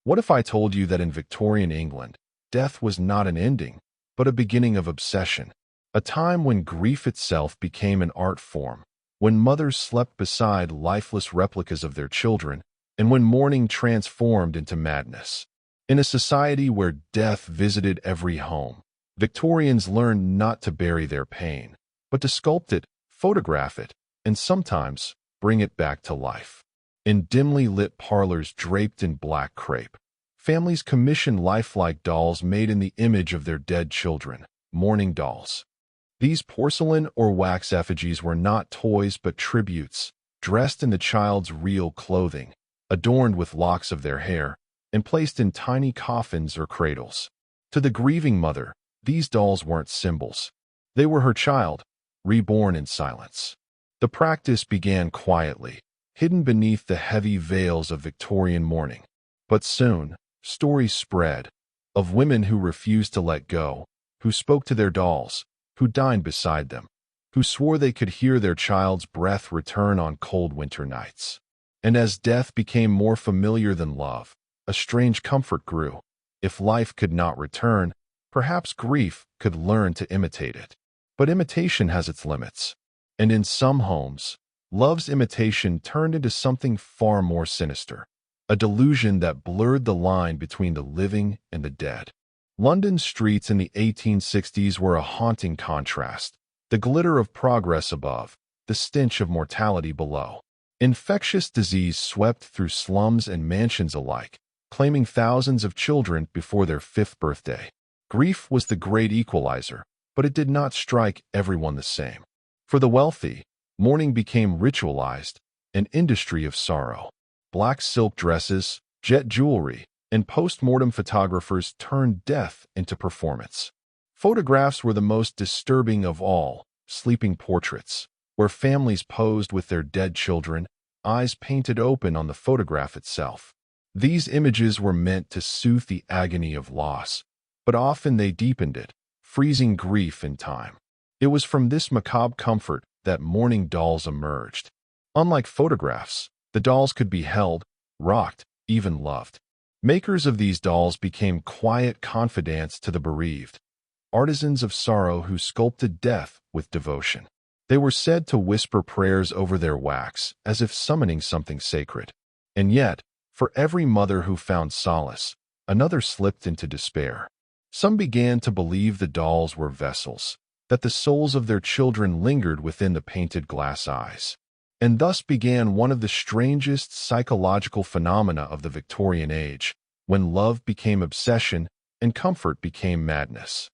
What if I told you that in Victorian England, death was not an ending, but a beginning of obsession? A time when grief itself became an art form, when mothers slept beside lifeless replicas of their children, and when mourning transformed into madness. In a society where death visited every home, Victorians learned not to bury their pain, but to sculpt it, photograph it, and sometimes bring it back to life. In dimly lit parlors draped in black crepe, families commissioned lifelike dolls made in the image of their dead children, mourning dolls. These porcelain or wax effigies were not toys but tributes, dressed in the child's real clothing, adorned with locks of their hair, and placed in tiny coffins or cradles. To the grieving mother, these dolls weren't symbols. They were her child, reborn in silence. The practice began quietly, hidden beneath the heavy veils of Victorian mourning. But soon, stories spread of women who refused to let go, who spoke to their dolls, who dined beside them, who swore they could hear their child's breath return on cold winter nights. And as death became more familiar than love, a strange comfort grew. If life could not return, perhaps grief could learn to imitate it. But imitation has its limits. And in some homes, love's imitation turned into something far more sinister, a delusion that blurred the line between the living and the dead. London's streets in the 1860s were a haunting contrast, the glitter of progress above, the stench of mortality below. Infectious disease swept through slums and mansions alike, claiming thousands of children before their 5th birthday. Grief was the great equalizer, but it did not strike everyone the same. For the wealthy, mourning became ritualized, an industry of sorrow. Black silk dresses, jet jewelry, and post-mortem photographers turned death into performance. Photographs were the most disturbing of all, sleeping portraits, where families posed with their dead children, eyes painted open on the photograph itself. These images were meant to soothe the agony of loss, but often they deepened it, freezing grief in time. It was from this macabre comfort that mourning dolls emerged. Unlike photographs, the dolls could be held, rocked, even loved. Makers of these dolls became quiet confidants to the bereaved, artisans of sorrow who sculpted death with devotion. They were said to whisper prayers over their wax, as if summoning something sacred. And yet, for every mother who found solace, another slipped into despair. Some began to believe the dolls were vessels, that the souls of their children lingered within the painted glass eyes. And thus began one of the strangest psychological phenomena of the Victorian age, when love became obsession and comfort became madness.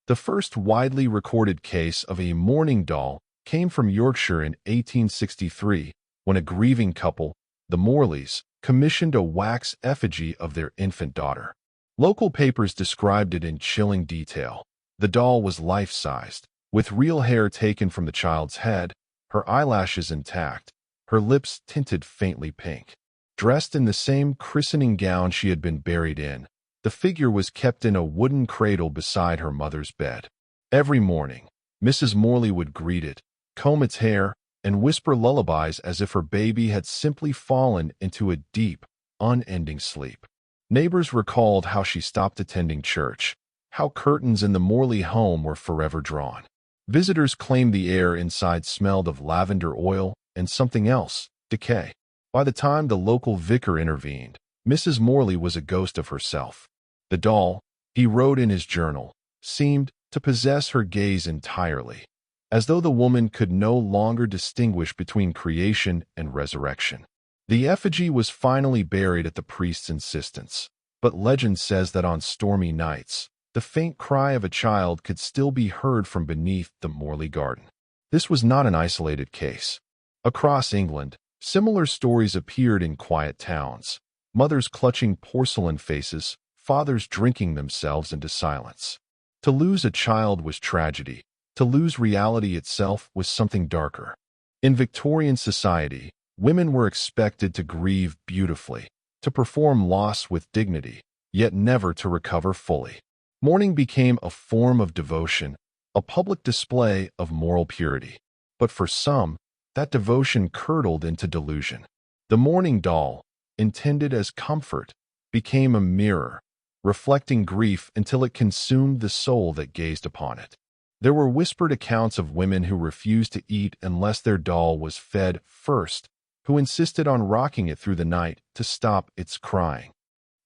The first widely recorded case of a mourning doll came from Yorkshire in 1863, when a grieving couple, the Morleys, commissioned a wax effigy of their infant daughter. Local papers described it in chilling detail. The doll was life-sized, with real hair taken from the child's head, her eyelashes intact, her lips tinted faintly pink. Dressed in the same christening gown she had been buried in, the figure was kept in a wooden cradle beside her mother's bed. Every morning, Mrs. Morley would greet it, comb its hair, and whisper lullabies as if her baby had simply fallen into a deep, unending sleep. Neighbors recalled how she stopped attending church, how curtains in the Morley home were forever drawn. Visitors claimed the air inside smelled of lavender oil and something else, decay. By the time the local vicar intervened, Mrs. Morley was a ghost of herself. The doll, he wrote in his journal, seemed to possess her gaze entirely, as though the woman could no longer distinguish between creation and resurrection. The effigy was finally buried at the priest's insistence, but legend says that on stormy nights, the faint cry of a child could still be heard from beneath the Morley garden. This was not an isolated case. Across England, similar stories appeared in quiet towns, mothers clutching porcelain faces, fathers drinking themselves into silence. To lose a child was tragedy. To lose reality itself was something darker. In Victorian society, women were expected to grieve beautifully, to perform loss with dignity, yet never to recover fully. Mourning became a form of devotion, a public display of moral purity. But for some, that devotion curdled into delusion. The mourning doll, intended as comfort, became a mirror, reflecting grief until it consumed the soul that gazed upon it. There were whispered accounts of women who refused to eat unless their doll was fed first, who insisted on rocking it through the night to stop its crying.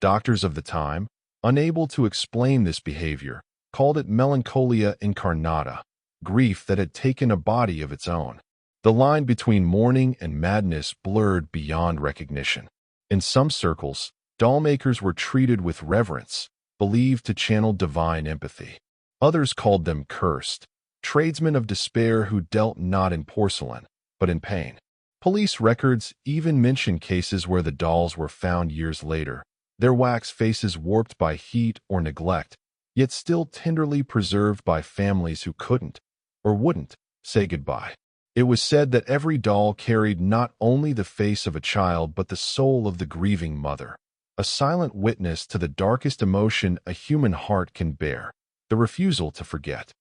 Doctors of the time, unable to explain this behavior, called it melancholia incarnata, grief that had taken a body of its own. The line between mourning and madness blurred beyond recognition. In some circles, doll makers were treated with reverence, believed to channel divine empathy. Others called them cursed, tradesmen of despair who dealt not in porcelain, but in pain. Police records even mention cases where the dolls were found years later, their wax faces warped by heat or neglect, yet still tenderly preserved by families who couldn't, or wouldn't, say goodbye. It was said that every doll carried not only the face of a child but the soul of the grieving mother, a silent witness to the darkest emotion a human heart can bear, the refusal to forget.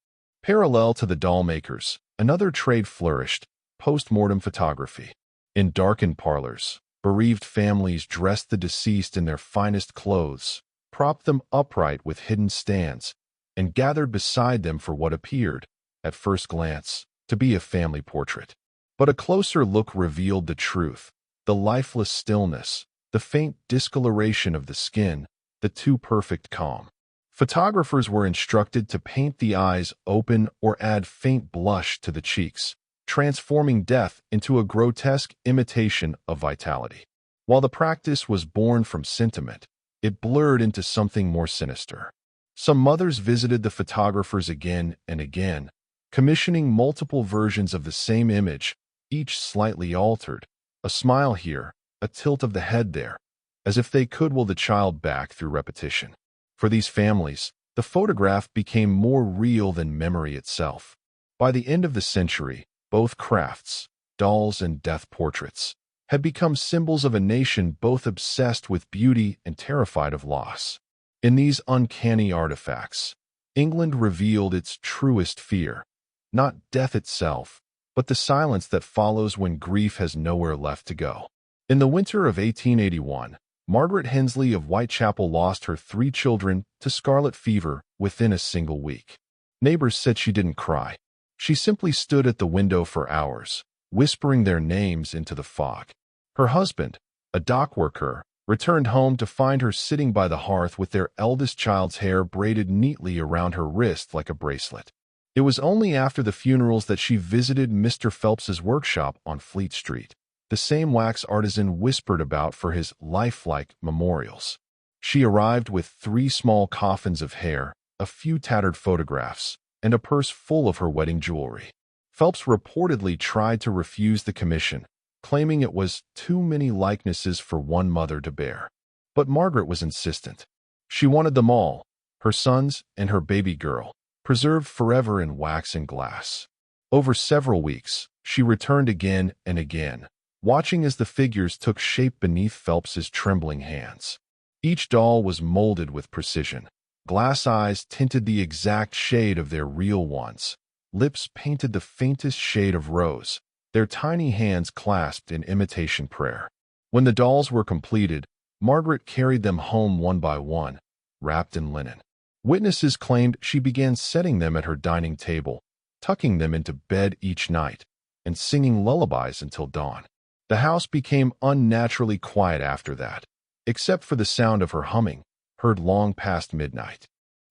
Parallel to the doll makers, another trade flourished, post-mortem photography. In darkened parlors, bereaved families dressed the deceased in their finest clothes, propped them upright with hidden stands, and gathered beside them for what appeared, at first glance, to be a family portrait. But a closer look revealed the truth, the lifeless stillness, the faint discoloration of the skin, the too perfect calm. Photographers were instructed to paint the eyes open or add faint blush to the cheeks, transforming death into a grotesque imitation of vitality. While the practice was born from sentiment, it blurred into something more sinister. Some mothers visited the photographers again and again, commissioning multiple versions of the same image, each slightly altered, a smile here, a tilt of the head there, as if they could will the child back through repetition. For these families, the photograph became more real than memory itself. By the end of the century, both crafts, dolls and death portraits, had become symbols of a nation both obsessed with beauty and terrified of loss. In these uncanny artifacts, England revealed its truest fear, not death itself, but the silence that follows when grief has nowhere left to go. In the winter of 1881, Margaret Hensley of Whitechapel lost her 3 children to scarlet fever within a single week. Neighbors said she didn't cry. She simply stood at the window for hours, whispering their names into the fog. Her husband, a dock worker, returned home to find her sitting by the hearth with their eldest child's hair braided neatly around her wrist like a bracelet. It was only after the funerals that she visited Mr. Phelps's workshop on Fleet Street, the same wax artisan whispered about for his lifelike memorials. She arrived with 3 small coffins of hair, a few tattered photographs, and a purse full of her wedding jewelry. Phelps reportedly tried to refuse the commission, claiming it was too many likenesses for one mother to bear. But Margaret was insistent. She wanted them all, her sons and her baby girl, preserved forever in wax and glass. Over several weeks, she returned again and again, watching as the figures took shape beneath Phelps's trembling hands. Each doll was molded with precision. Glass eyes tinted the exact shade of their real ones. Lips painted the faintest shade of rose, their tiny hands clasped in imitation prayer. When the dolls were completed, Margaret carried them home one by one, wrapped in linen. Witnesses claimed she began setting them at her dining table, tucking them into bed each night, and singing lullabies until dawn. The house became unnaturally quiet after that, except for the sound of her humming, heard long past midnight.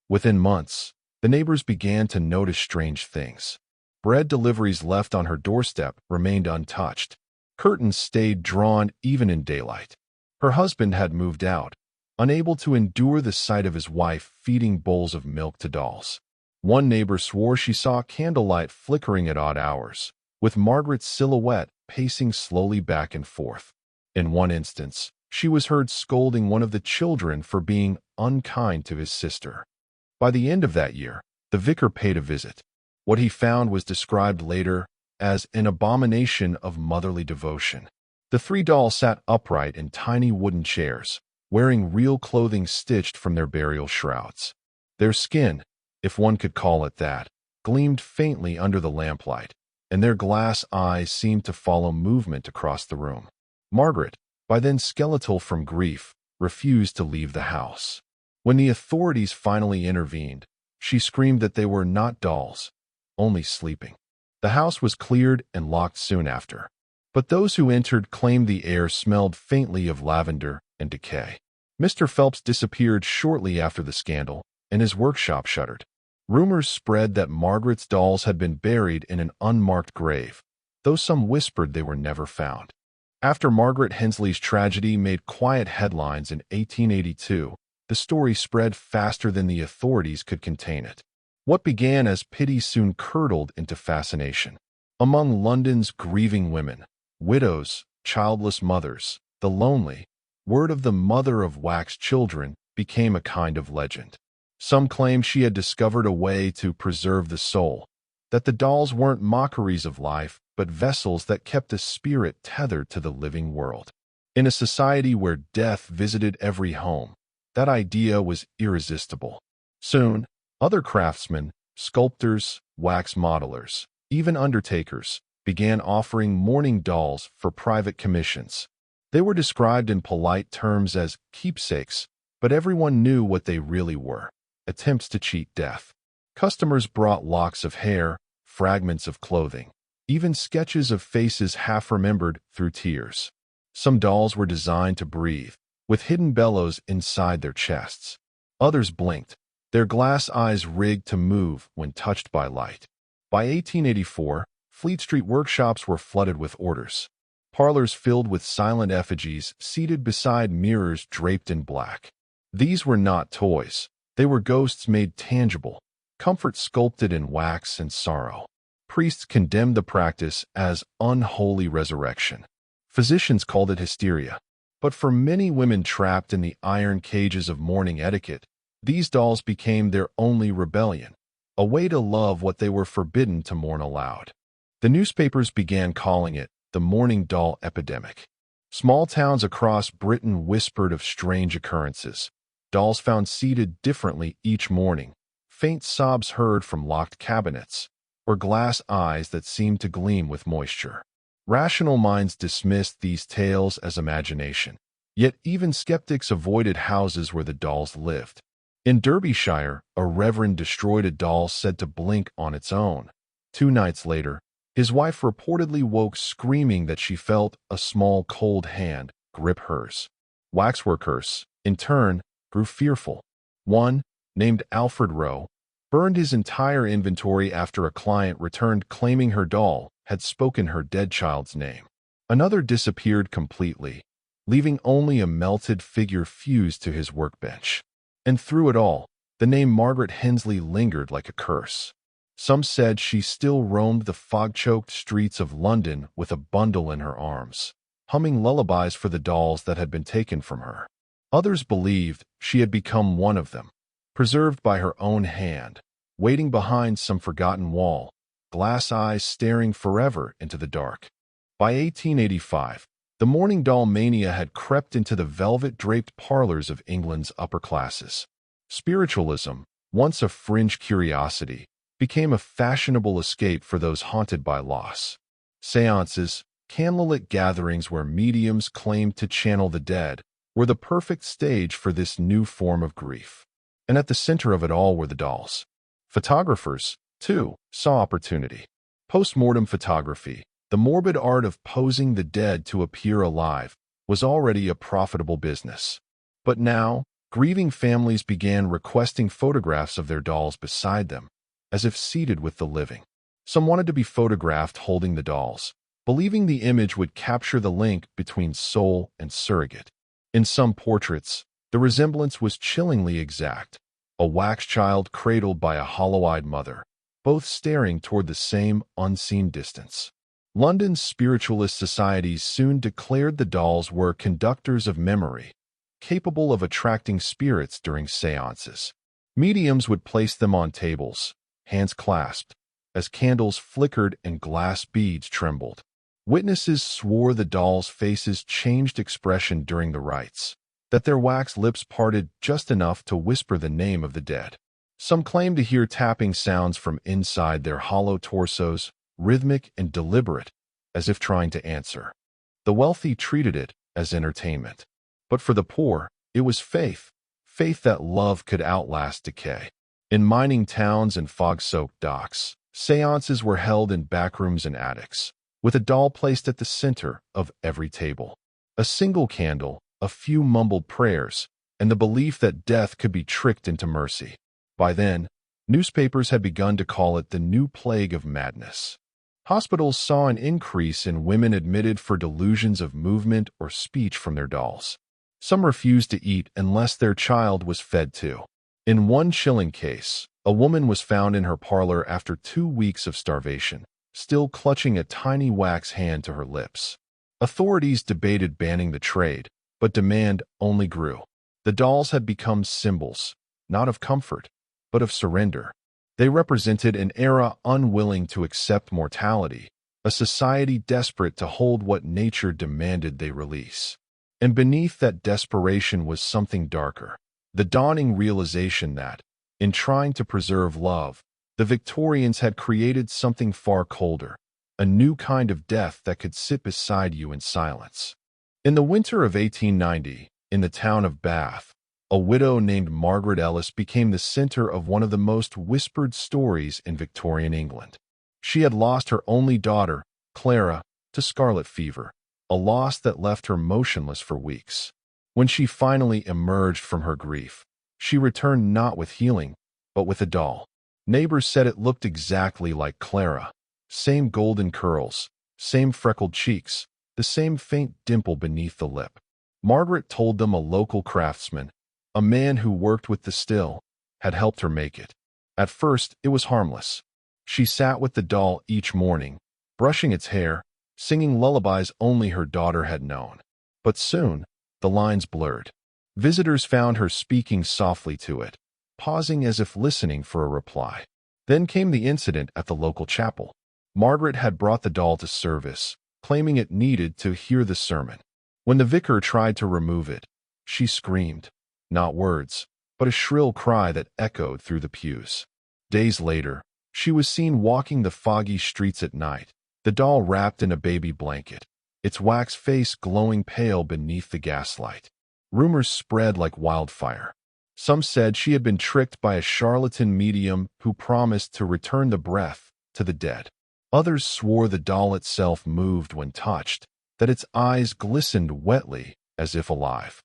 Within months, the neighbors began to notice strange things. Bread deliveries left on her doorstep remained untouched. Curtains stayed drawn even in daylight. Her husband had moved out, unable to endure the sight of his wife feeding bowls of milk to dolls. One neighbor swore she saw candlelight flickering at odd hours, with Margaret's silhouette pacing slowly back and forth. In one instance, she was heard scolding one of the children for being unkind to his sister. By the end of that year, the vicar paid a visit. What he found was described later as an abomination of motherly devotion. The 3 dolls sat upright in tiny wooden chairs, wearing real clothing stitched from their burial shrouds. Their skin, if one could call it that, gleamed faintly under the lamplight, and their glass eyes seemed to follow movement across the room. Margaret, by then skeletal from grief, refused to leave the house. When the authorities finally intervened, she screamed that they were not dolls, only sleeping. The house was cleared and locked soon after. But those who entered claimed the air smelled faintly of lavender and decay. Mr. Phelps disappeared shortly after the scandal, and his workshop shuttered. Rumors spread that Margaret's dolls had been buried in an unmarked grave, though some whispered they were never found. After Margaret Hensley's tragedy made quiet headlines in 1882, the story spread faster than the authorities could contain it. What began as pity soon curdled into fascination. Among London's grieving women, widows, childless mothers, the lonely, word of the mother of wax children became a kind of legend. Some claimed she had discovered a way to preserve the soul, that the dolls weren't mockeries of life, but vessels that kept a spirit tethered to the living world. In a society where death visited every home, that idea was irresistible. Soon, other craftsmen, sculptors, wax modelers, even undertakers, began offering mourning dolls for private commissions. They were described in polite terms as keepsakes, but everyone knew what they really were: attempts to cheat death. Customers brought locks of hair, fragments of clothing, even sketches of faces half remembered through tears. Some dolls were designed to breathe, with hidden bellows inside their chests. Others blinked, their glass eyes rigged to move when touched by light. By 1884, Fleet Street workshops were flooded with orders. Parlors filled with silent effigies seated beside mirrors draped in black. These were not toys. They were ghosts made tangible, comfort sculpted in wax and sorrow. Priests condemned the practice as unholy resurrection. Physicians called it hysteria. But for many women trapped in the iron cages of mourning etiquette, these dolls became their only rebellion, a way to love what they were forbidden to mourn aloud. The newspapers began calling it the mourning doll epidemic. Small towns across Britain whispered of strange occurrences. Dolls found seated differently each morning, faint sobs heard from locked cabinets, or glass eyes that seemed to gleam with moisture. Rational minds dismissed these tales as imagination, yet even skeptics avoided houses where the dolls lived. In Derbyshire, a reverend destroyed a doll said to blink on its own. 2 nights later, his wife reportedly woke screaming that she felt a small cold hand grip hers. Waxworkers, in turn, grew fearful. One, named Alfred Rowe, burned his entire inventory after a client returned claiming her doll had spoken her dead child's name. Another disappeared completely, leaving only a melted figure fused to his workbench. And through it all, the name Margaret Hensley lingered like a curse. Some said she still roamed the fog-choked streets of London with a bundle in her arms, humming lullabies for the dolls that had been taken from her. Others believed she had become one of them, preserved by her own hand, waiting behind some forgotten wall, glass eyes staring forever into the dark. By 1885, the mourning doll mania had crept into the velvet-draped parlors of England's upper classes. Spiritualism, once a fringe curiosity, became a fashionable escape for those haunted by loss. Seances, candlelit gatherings where mediums claimed to channel the dead, were the perfect stage for this new form of grief. And at the center of it all were the dolls. Photographers, too, saw opportunity. Post-mortem photography, the morbid art of posing the dead to appear alive, was already a profitable business. But now, grieving families began requesting photographs of their dolls beside them, as if seated with the living. Some wanted to be photographed holding the dolls, believing the image would capture the link between soul and surrogate. In some portraits, the resemblance was chillingly exact, a wax child cradled by a hollow-eyed mother, both staring toward the same unseen distance. London's spiritualist societies soon declared the dolls were conductors of memory, capable of attracting spirits during seances. Mediums would place them on tables, hands clasped, as candles flickered and glass beads trembled. Witnesses swore the dolls' faces changed expression during the rites, that their wax lips parted just enough to whisper the name of the dead. Some claimed to hear tapping sounds from inside their hollow torsos, rhythmic and deliberate, as if trying to answer. The wealthy treated it as entertainment. But for the poor, It was faith, faith that love could outlast decay. In mining towns and fog-soaked docks, seances were held in backrooms and attics, with a doll placed at the center of every table. A single candle, a few mumbled prayers, and the belief that death could be tricked into mercy. By then, newspapers had begun to call it the new plague of madness. Hospitals saw an increase in women admitted for delusions of movement or speech from their dolls. Some refused to eat unless their child was fed to. In one chilling case, a woman was found in her parlor after 2 weeks of starvation, still clutching a tiny wax hand to her lips. Authorities debated banning the trade, but demand only grew. The dolls had become symbols, not of comfort, but of surrender. They represented an era unwilling to accept mortality, a society desperate to hold what nature demanded they release. And beneath that desperation was something darker, the dawning realization that, in trying to preserve love, the Victorians had created something far colder, a new kind of death that could sit beside you in silence. In the winter of 1890, in the town of Bath, a widow named Margaret Ellis became the center of one of the most whispered stories in Victorian England. She had lost her only daughter, Clara, to scarlet fever, a loss that left her motionless for weeks. When she finally emerged from her grief, she returned not with healing, but with a doll. Neighbors said it looked exactly like Clara. Same golden curls, same freckled cheeks, the same faint dimple beneath the lip. Margaret told them a local craftsman, a man who worked with the still, had helped her make it. At first, it was harmless. She sat with the doll each morning, brushing its hair, singing lullabies only her daughter had known. But soon, the lines blurred. Visitors found her speaking softly to it, pausing as if listening for a reply. Then came the incident at the local chapel. Margaret had brought the doll to service, claiming it needed to hear the sermon. When the vicar tried to remove it, she screamed, not words, but a shrill cry that echoed through the pews. Days later, she was seen walking the foggy streets at night, the doll wrapped in a baby blanket, its wax face glowing pale beneath the gaslight. Rumors spread like wildfire. Some said she had been tricked by a charlatan medium who promised to return the breath to the dead. Others swore the doll itself moved when touched, that its eyes glistened wetly as if alive.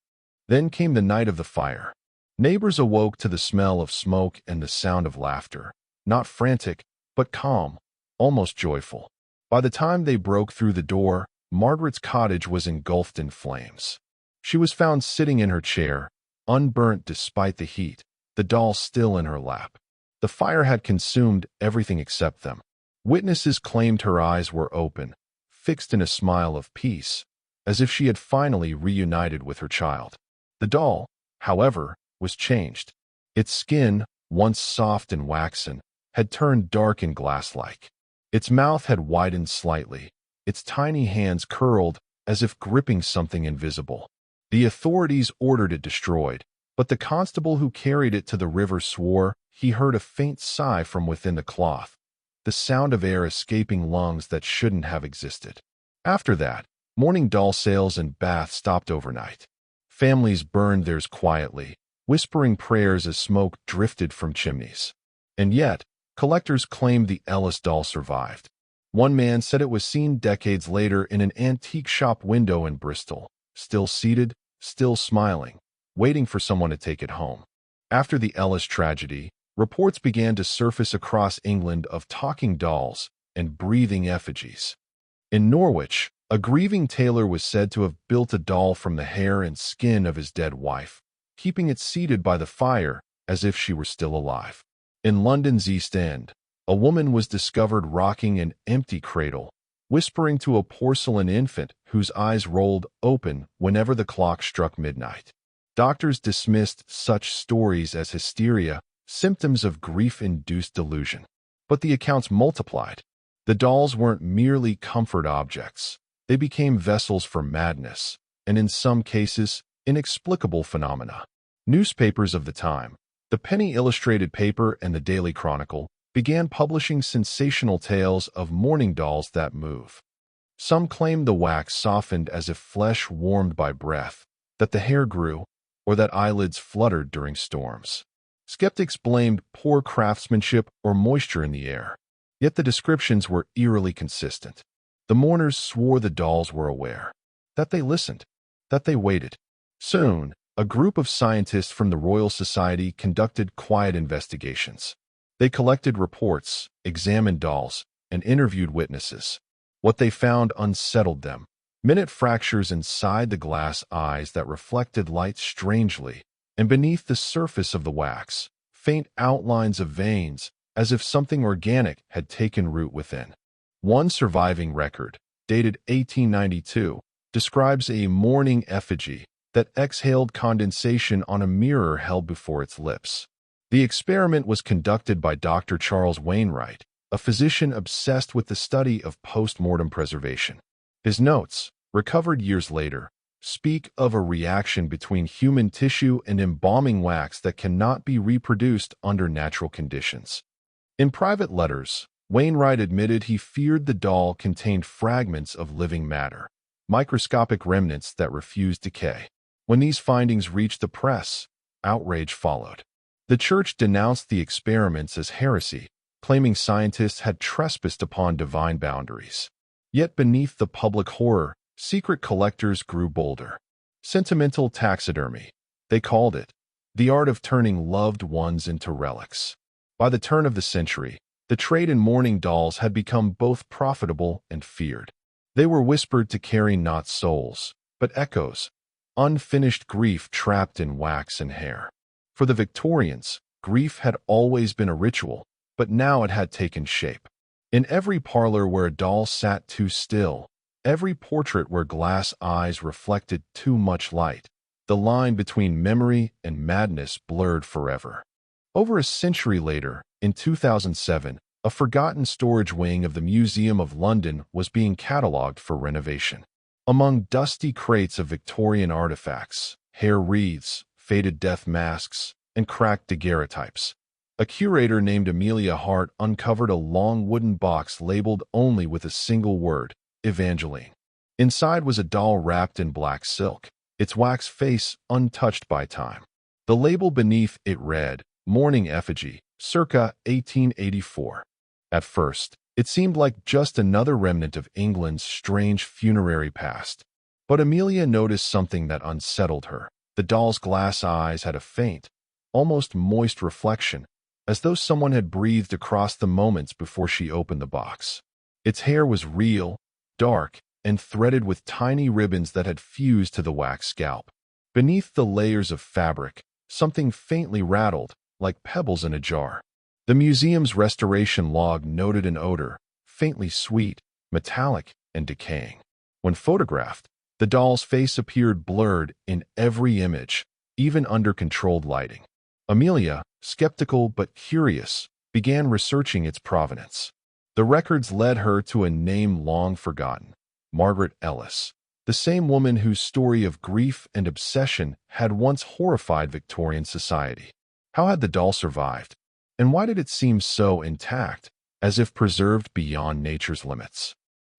Then came the night of the fire. Neighbors awoke to the smell of smoke and the sound of laughter, not frantic, but calm, almost joyful. By the time they broke through the door, Margaret's cottage was engulfed in flames. She was found sitting in her chair, unburnt despite the heat, the doll still in her lap. The fire had consumed everything except them. Witnesses claimed her eyes were open, fixed in a smile of peace, as if she had finally reunited with her child. The doll, however, was changed. Its skin, once soft and waxen, had turned dark and glass-like. Its mouth had widened slightly, its tiny hands curled as if gripping something invisible. The authorities ordered it destroyed, but the constable who carried it to the river swore he heard a faint sigh from within the cloth, the sound of air escaping lungs that shouldn't have existed. After that, mourning doll sales in Bath stopped overnight. Families burned theirs quietly, whispering prayers as smoke drifted from chimneys. And yet, collectors claimed the Ellis doll survived. One man said it was seen decades later in an antique shop window in Bristol, still seated, still smiling, waiting for someone to take it home. After the Ellis tragedy, reports began to surface across England of talking dolls and breathing effigies. In Norwich, a grieving tailor was said to have built a doll from the hair and skin of his dead wife, keeping it seated by the fire as if she were still alive. In London's East End, a woman was discovered rocking an empty cradle, whispering to a porcelain infant whose eyes rolled open whenever the clock struck midnight. Doctors dismissed such stories as hysteria, symptoms of grief-induced delusion. But the accounts multiplied. The dolls weren't merely comfort objects. They became vessels for madness, and in some cases, inexplicable phenomena. Newspapers of the time, the Penny Illustrated Paper and the Daily Chronicle, began publishing sensational tales of mourning dolls that move. Some claimed the wax softened as if flesh warmed by breath, that the hair grew, or that eyelids fluttered during storms. Skeptics blamed poor craftsmanship or moisture in the air, yet the descriptions were eerily consistent. The mourners swore the dolls were aware, that they listened, that they waited. Soon, a group of scientists from the Royal Society conducted quiet investigations. They collected reports, examined dolls, and interviewed witnesses. What they found unsettled them. Minute fractures inside the glass eyes that reflected light strangely, and beneath the surface of the wax, faint outlines of veins, as if something organic had taken root within. One surviving record, dated 1892, describes a mourning effigy that exhaled condensation on a mirror held before its lips. The experiment was conducted by Dr. Charles Wainwright, a physician obsessed with the study of post-mortem preservation. His notes, recovered years later, speak of a reaction between human tissue and embalming wax that cannot be reproduced under natural conditions. In private letters, Wainwright admitted he feared the doll contained fragments of living matter, microscopic remnants that refused decay. When these findings reached the press, outrage followed. The church denounced the experiments as heresy, claiming scientists had trespassed upon divine boundaries. Yet beneath the public horror, secret collectors grew bolder. Sentimental taxidermy, they called it, the art of turning loved ones into relics. By the turn of the century, the trade in mourning dolls had become both profitable and feared. They were whispered to carry not souls, but echoes, unfinished grief trapped in wax and hair. For the Victorians, grief had always been a ritual, but now it had taken shape. In every parlor where a doll sat too still, every portrait where glass eyes reflected too much light, the line between memory and madness blurred forever. Over a century later, in 2007, a forgotten storage wing of the Museum of London was being catalogued for renovation. Among dusty crates of Victorian artifacts, hair wreaths, faded death masks, and cracked daguerreotypes, a curator named Amelia Hart uncovered a long wooden box labeled only with a single word, Evangeline. Inside was a doll wrapped in black silk, its wax face untouched by time. The label beneath it read, Mourning Effigy, circa 1884. At first, it seemed like just another remnant of England's strange funerary past. But Amelia noticed something that unsettled her. The doll's glass eyes had a faint, almost moist reflection, as though someone had breathed across the moments before she opened the box. Its hair was real, dark, and threaded with tiny ribbons that had fused to the wax scalp. Beneath the layers of fabric, something faintly rattled, like pebbles in a jar. The museum's restoration log noted an odor, faintly sweet, metallic, and decaying. When photographed, the doll's face appeared blurred in every image, even under controlled lighting. Amelia, skeptical but curious, began researching its provenance. The records led her to a name long forgotten, Margaret Ellis, the same woman whose story of grief and obsession had once horrified Victorian society. How had the doll survived? And why did it seem so intact, as if preserved beyond nature's limits?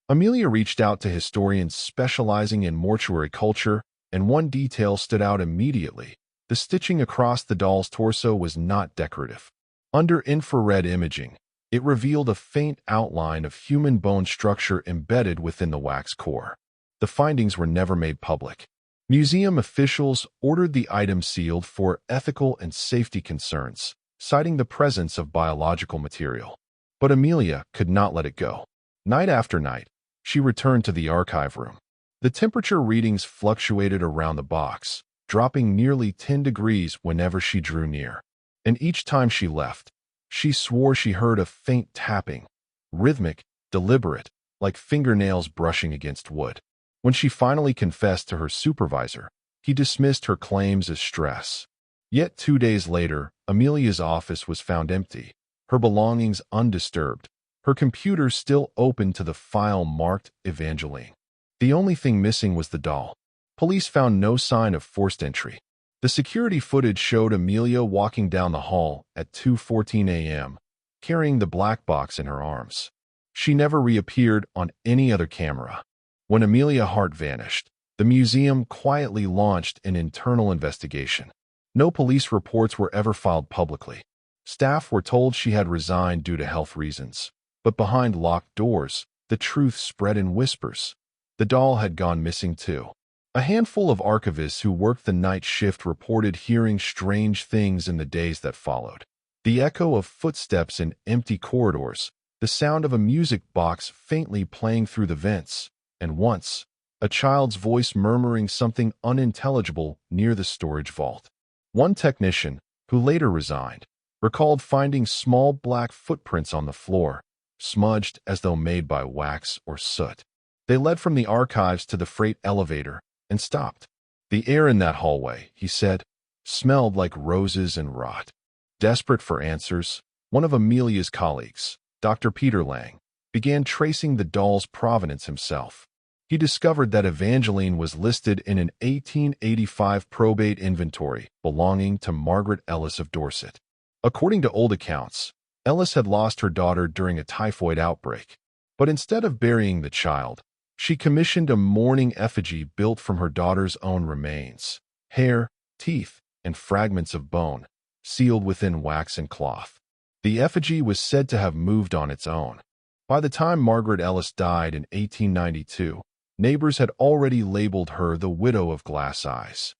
Amelia reached out to historians specializing in mortuary culture, and one detail stood out immediately. The stitching across the doll's torso was not decorative. Under infrared imaging, it revealed a faint outline of human bone structure embedded within the wax core. The findings were never made public. Museum officials ordered the item sealed for ethical and safety concerns, citing the presence of biological material. But Amelia could not let it go. Night after night, she returned to the archive room. The temperature readings fluctuated around the box, dropping nearly 10 degrees whenever she drew near. And each time she left, she swore she heard a faint tapping, rhythmic, deliberate, like fingernails brushing against wood. When she finally confessed to her supervisor, he dismissed her claims as stress. Yet 2 days later, Amelia's office was found empty, her belongings undisturbed, her computer still open to the file marked Evangeline. The only thing missing was the doll. Police found no sign of forced entry. The security footage showed Amelia walking down the hall at 2:14 a.m., carrying the black box in her arms. She never reappeared on any other camera. When Amelia Hart vanished, The museum quietly launched an internal investigation. No police reports were ever filed publicly. Staff were told she had resigned due to health reasons. But behind locked doors, the truth spread in whispers. The doll had gone missing too. A handful of archivists who worked the night shift reported hearing strange things in the days that followed. The echo of footsteps in empty corridors, the sound of a music box faintly playing through the vents, and once, a child's voice murmuring something unintelligible near the storage vault. One technician, who later resigned, recalled finding small black footprints on the floor, smudged as though made by wax or soot. They led from the archives to the freight elevator and stopped. The air in that hallway, he said, smelled like roses and rot. Desperate for answers, one of Amelia's colleagues, Dr. Peter Lang, began tracing the doll's provenance himself. He discovered that Evangeline was listed in an 1885 probate inventory belonging to Margaret Ellis of Dorset. According to old accounts, Ellis had lost her daughter during a typhoid outbreak, but instead of burying the child, she commissioned a mourning effigy built from her daughter's own remains, hair, teeth, and fragments of bone, sealed within wax and cloth. The effigy was said to have moved on its own. By the time Margaret Ellis died in 1892, neighbors had already labeled her the widow of glass eyes.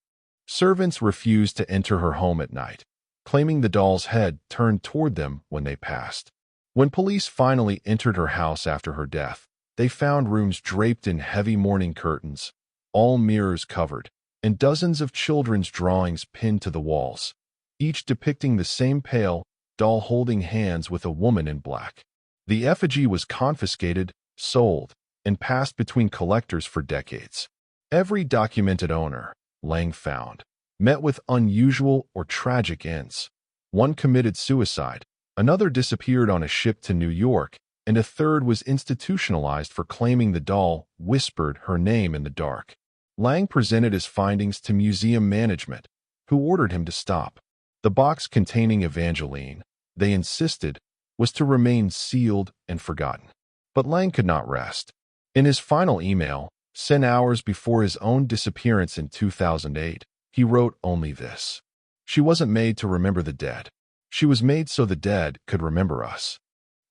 Servants refused to enter her home at night, claiming the doll's head turned toward them when they passed. When police finally entered her house after her death, they found rooms draped in heavy mourning curtains, all mirrors covered, and dozens of children's drawings pinned to the walls, each depicting the same pale, doll-holding hands with a woman in black. The effigy was confiscated, sold, and passed between collectors for decades. Every documented owner, Lang found, met with unusual or tragic ends. One committed suicide, another disappeared on a ship to New York, and a third was institutionalized for claiming the doll whispered her name in the dark. Lang presented his findings to museum management, who ordered him to stop. The box containing Evangeline, they insisted, was to remain sealed and forgotten. But Lang could not rest. In his final email, sent hours before his own disappearance in 2008, he wrote only this: "She wasn't made to remember the dead. She was made so the dead could remember us."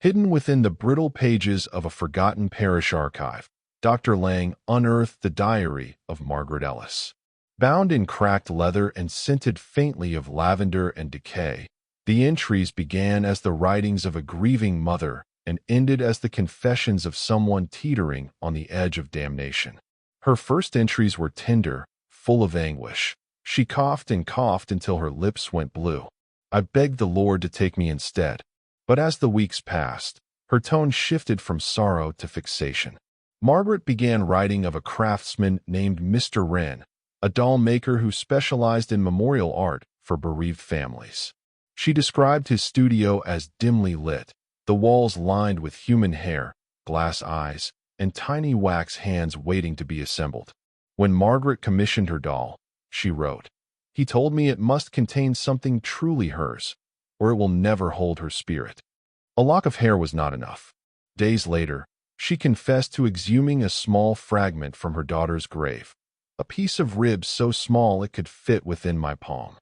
Hidden within the brittle pages of a forgotten parish archive, Dr. Lang unearthed the diary of Margaret Ellis. Bound in cracked leather and scented faintly of lavender and decay, the entries began as the writings of a grieving mother and ended as the confessions of someone teetering on the edge of damnation. Her first entries were tender, full of anguish. She coughed and coughed until her lips went blue. "I begged the Lord to take me instead." But as the weeks passed, her tone shifted from sorrow to fixation. Margaret began writing of a craftsman named Mr. Wren, a doll maker who specialized in memorial art for bereaved families. She described his studio as dimly lit, the walls lined with human hair, glass eyes, and tiny wax hands waiting to be assembled. When Margaret commissioned her doll, she wrote, "He told me it must contain something truly hers, or it will never hold her spirit." A lock of hair was not enough. Days later, she confessed to exhuming a small fragment from her daughter's grave, a piece of rib so small it could fit within my palm.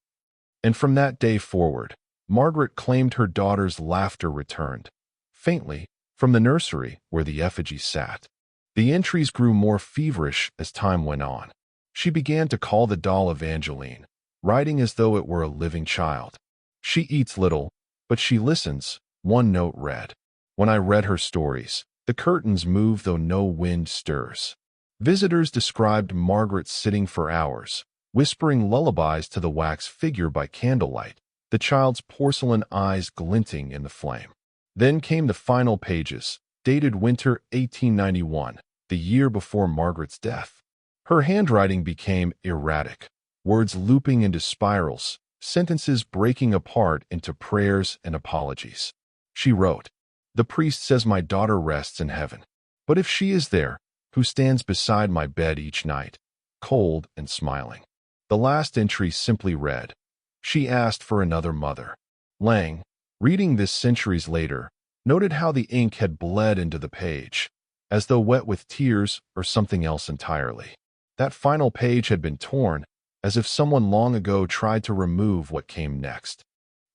And from that day forward, Margaret claimed her daughter's laughter returned, faintly, from the nursery where the effigy sat. The entries grew more feverish as time went on. She began to call the doll Evangeline, writing as though it were a living child. "She eats little, but she listens," one note read. "When I read her stories, the curtains move though no wind stirs." Visitors described Margaret sitting for hours, whispering lullabies to the wax figure by candlelight, the child's porcelain eyes glinting in the flame. Then came the final pages, dated winter 1891, the year before Margaret's death. Her handwriting became erratic, words looping into spirals, sentences breaking apart into prayers and apologies. She wrote, "The priest says my daughter rests in heaven. But if she is there, who stands beside my bed each night, cold and smiling?" The last entry simply read, "She asked for another mother." Lang, reading this centuries later, noted how the ink had bled into the page, as though wet with tears or something else entirely. That final page had been torn, as if someone long ago tried to remove what came next.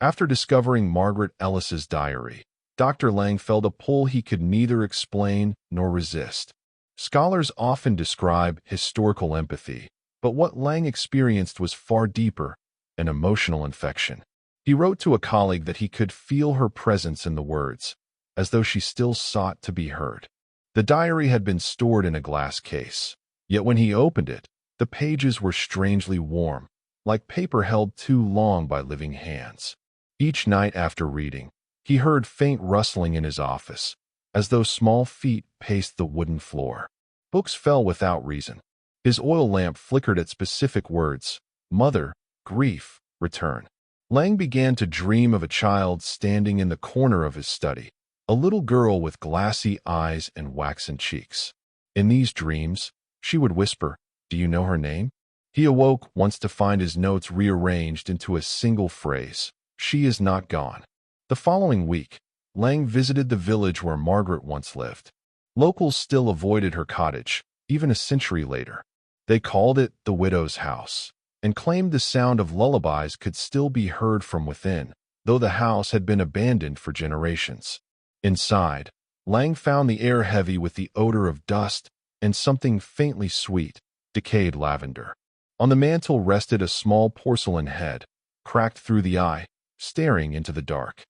After discovering Margaret Ellis's diary, Dr. Lang felt a pull he could neither explain nor resist. Scholars often describe historical empathy, but what Lang experienced was far deeper, an emotional infection. He wrote to a colleague that he could feel her presence in the words, as though she still sought to be heard. The diary had been stored in a glass case, yet when he opened it, the pages were strangely warm, like paper held too long by living hands. Each night after reading, he heard faint rustling in his office, as though small feet paced the wooden floor. Books fell without reason. His oil lamp flickered at specific words: mother, grief, return. Lang began to dream of a child standing in the corner of his study, a little girl with glassy eyes and waxen cheeks. In these dreams, she would whisper, "Do you know her name?" He awoke once to find his notes rearranged into a single phrase: "She is not gone." The following week, Lang visited the village where Margaret once lived. Locals still avoided her cottage, even a century later. They called it the widow's house, and claimed the sound of lullabies could still be heard from within, though the house had been abandoned for generations. Inside, Lang found the air heavy with the odor of dust and something faintly sweet, decayed lavender. On the mantel rested a small porcelain head, cracked through the eye, staring into the dark.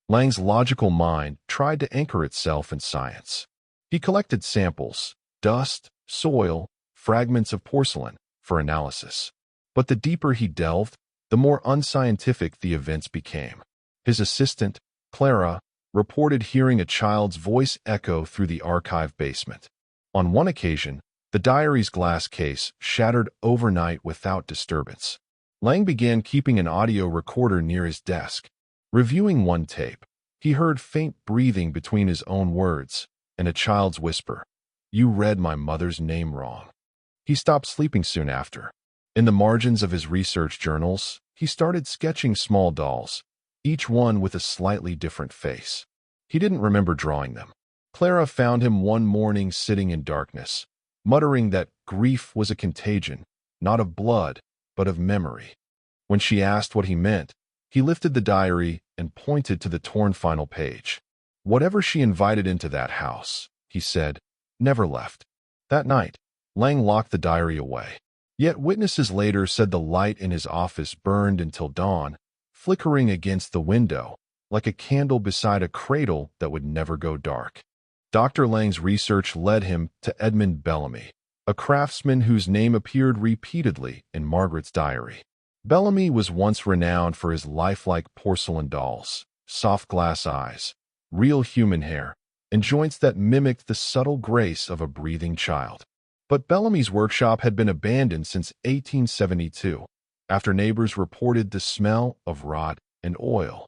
Lang's logical mind tried to anchor itself in science. He collected samples, dust, soil, fragments of porcelain, for analysis. But the deeper he delved, the more unscientific the events became. His assistant, Clara, reported hearing a child's voice echo through the archive basement. On one occasion, the diary's glass case shattered overnight without disturbance. Lang began keeping an audio recorder near his desk. Reviewing one tape, he heard faint breathing between his own words and a child's whisper, "You read my mother's name wrong." He stopped sleeping soon after. In the margins of his research journals, he started sketching small dolls, each one with a slightly different face. He didn't remember drawing them. Clara found him one morning sitting in darkness, muttering that grief was a contagion, not of blood, but of memory. When she asked what he meant, he lifted the diary and pointed to the torn final page. Whatever she invited into that house, he said, never left. That night, Lang locked the diary away. Yet witnesses later said the light in his office burned until dawn, flickering against the window, like a candle beside a cradle that would never go dark. Dr. Lang's research led him to Edmund Bellamy, a craftsman whose name appeared repeatedly in Margaret's diary. Bellamy was once renowned for his lifelike porcelain dolls, soft glass eyes, real human hair, and joints that mimicked the subtle grace of a breathing child. But Bellamy's workshop had been abandoned since 1872, after neighbors reported the smell of rot and oil.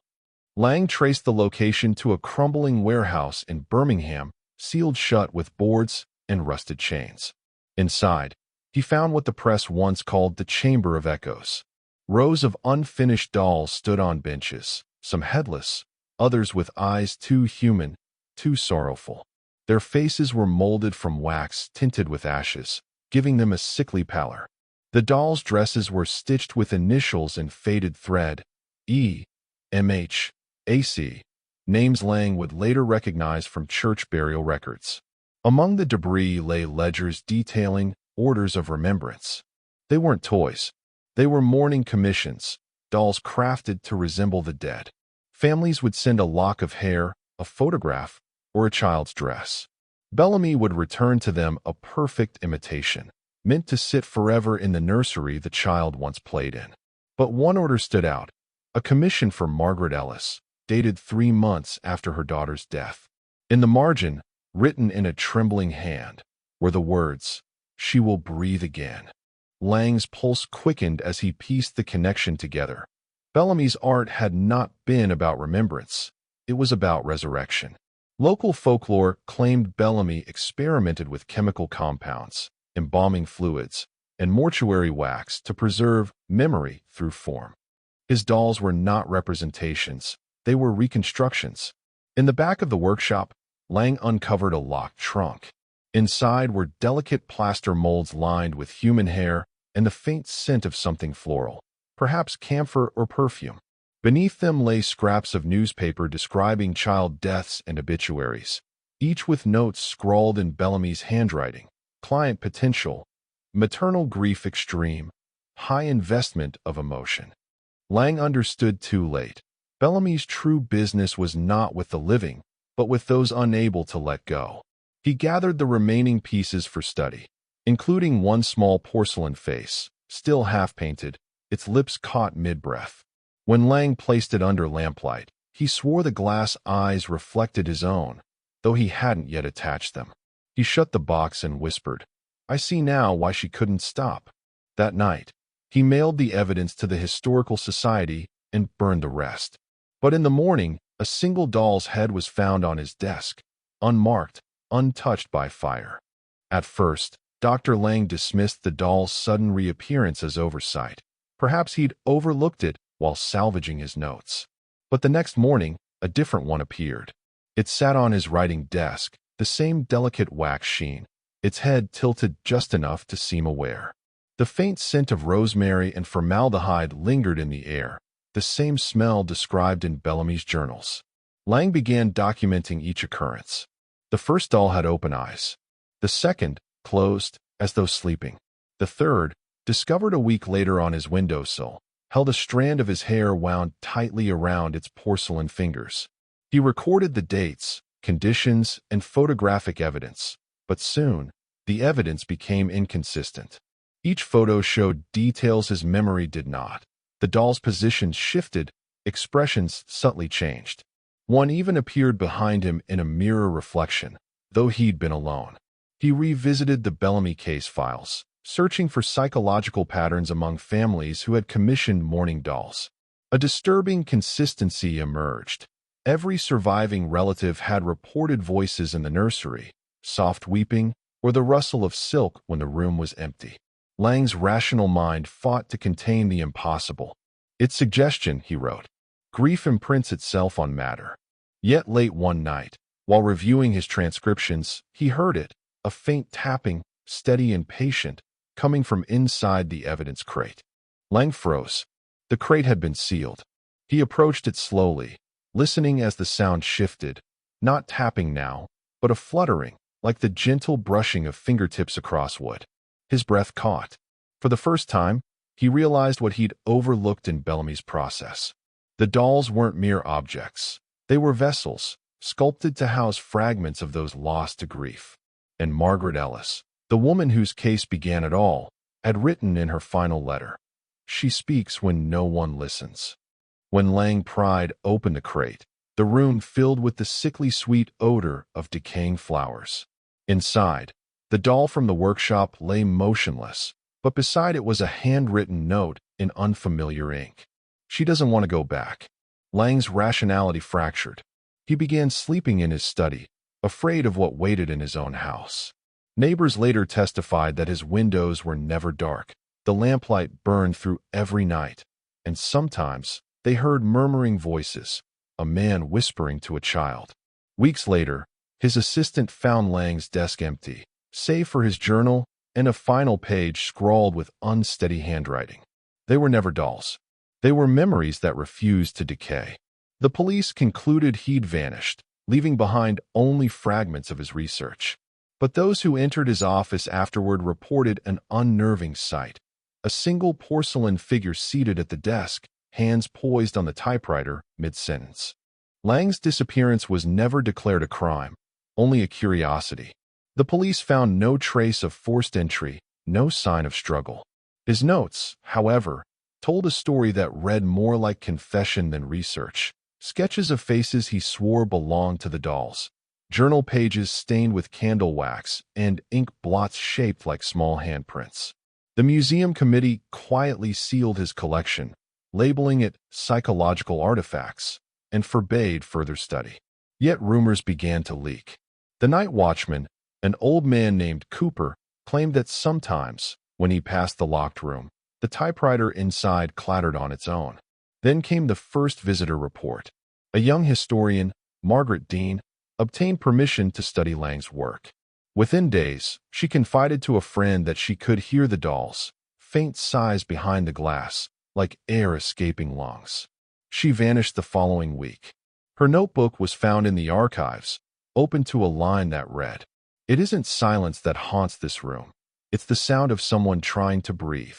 Lang traced the location to a crumbling warehouse in Birmingham, sealed shut with boards and rusted chains. Inside, he found what the press once called the Chamber of Echoes. Rows of unfinished dolls stood on benches, some headless, others with eyes too human, too sorrowful. Their faces were molded from wax tinted with ashes, giving them a sickly pallor. The dolls' dresses were stitched with initials in faded thread, E, MH, AC, names Lang would later recognize from church burial records. Among the debris lay ledgers detailing orders of remembrance. They weren't toys. They were mourning commissions, dolls crafted to resemble the dead. Families would send a lock of hair, a photograph, or a child's dress. Bellamy would return to them a perfect imitation, meant to sit forever in the nursery the child once played in. But one order stood out, a commission for Margaret Ellis, dated 3 months after her daughter's death. In the margin, written in a trembling hand, were the words, "She will breathe again." Lang's pulse quickened as he pieced the connection together. Bellamy's art had not been about remembrance. It was about resurrection. Local folklore claimed Bellamy experimented with chemical compounds, embalming fluids, and mortuary wax to preserve memory through form. His dolls were not representations, they were reconstructions. In the back of the workshop, Lang uncovered a locked trunk. Inside were delicate plaster molds lined with human hair and the faint scent of something floral, perhaps camphor or perfume. Beneath them lay scraps of newspaper describing child deaths and obituaries, each with notes scrawled in Bellamy's handwriting: client potential, maternal grief extreme, high investment of emotion. Lang understood too late. Bellamy's true business was not with the living, but with those unable to let go. He gathered the remaining pieces for study, including one small porcelain face, still half-painted, its lips caught mid-breath. When Lang placed it under lamplight, he swore the glass eyes reflected his own, though he hadn't yet attached them. He shut the box and whispered, "I see now why she couldn't stop." That night, he mailed the evidence to the Historical Society and burned the rest. But in the morning, a single doll's head was found on his desk, unmarked, untouched by fire. At first, Dr. Lang dismissed the doll's sudden reappearance as oversight. Perhaps he'd overlooked it while salvaging his notes. But the next morning, a different one appeared. It sat on his writing desk, the same delicate wax sheen, its head tilted just enough to seem aware. The faint scent of rosemary and formaldehyde lingered in the air, the same smell described in Bellamy's journals. Lang began documenting each occurrence. The first doll had open eyes. The second, closed, as though sleeping. The third, discovered a week later on his windowsill, held a strand of his hair wound tightly around its porcelain fingers. He recorded the dates, conditions, and photographic evidence, but soon, the evidence became inconsistent. Each photo showed details his memory did not. The doll's position shifted, expressions subtly changed. One even appeared behind him in a mirror reflection, though he'd been alone. He revisited the Bellamy case files, searching for psychological patterns among families who had commissioned mourning dolls. A disturbing consistency emerged. Every surviving relative had reported voices in the nursery, soft weeping, or the rustle of silk when the room was empty. Lang's rational mind fought to contain the impossible. "It's suggestion," he wrote. "Grief imprints itself on matter." Yet late one night, while reviewing his transcriptions, he heard it, a faint tapping, steady and patient, coming from inside the evidence crate. Lang froze. The crate had been sealed. He approached it slowly, listening as the sound shifted, not tapping now, but a fluttering, like the gentle brushing of fingertips across wood. His breath caught. For the first time, he realized what he'd overlooked in Bellamy's process. The dolls weren't mere objects. They were vessels, sculpted to house fragments of those lost to grief. And Margaret Ellis, the woman whose case began it all, had written in her final letter, "She speaks when no one listens." When Lang pried open the crate, the room filled with the sickly sweet odor of decaying flowers. Inside, the doll from the workshop lay motionless, but beside it was a handwritten note in unfamiliar ink. "She doesn't want to go back." Lang's rationality fractured. He began sleeping in his study, afraid of what waited in his own house. Neighbors later testified that his windows were never dark. The lamplight burned through every night, and sometimes they heard murmuring voices, a man whispering to a child. Weeks later, his assistant found Lang's desk empty, save for his journal and a final page scrawled with unsteady handwriting. They were never dolls. They were memories that refused to decay. The police concluded he'd vanished, leaving behind only fragments of his research. But those who entered his office afterward reported an unnerving sight. A single porcelain figure seated at the desk, hands poised on the typewriter, mid-sentence. Lang's disappearance was never declared a crime, only a curiosity. The police found no trace of forced entry, no sign of struggle. His notes, however, told a story that read more like confession than research. Sketches of faces he swore belonged to the dolls. Journal pages stained with candle wax and ink blots shaped like small handprints. The museum committee quietly sealed his collection, labeling it psychological artifacts, and forbade further study. Yet rumors began to leak. The night watchman, an old man named Cooper, claimed that sometimes, when he passed the locked room, the typewriter inside clattered on its own. Then came the first visitor report. A young historian, Margaret Dean, obtained permission to study Lang's work. Within days, she confided to a friend that she could hear the dolls' faint sighs behind the glass, like air escaping lungs. She vanished the following week. Her notebook was found in the archives, open to a line that read, "It isn't silence that haunts this room. It's the sound of someone trying to breathe."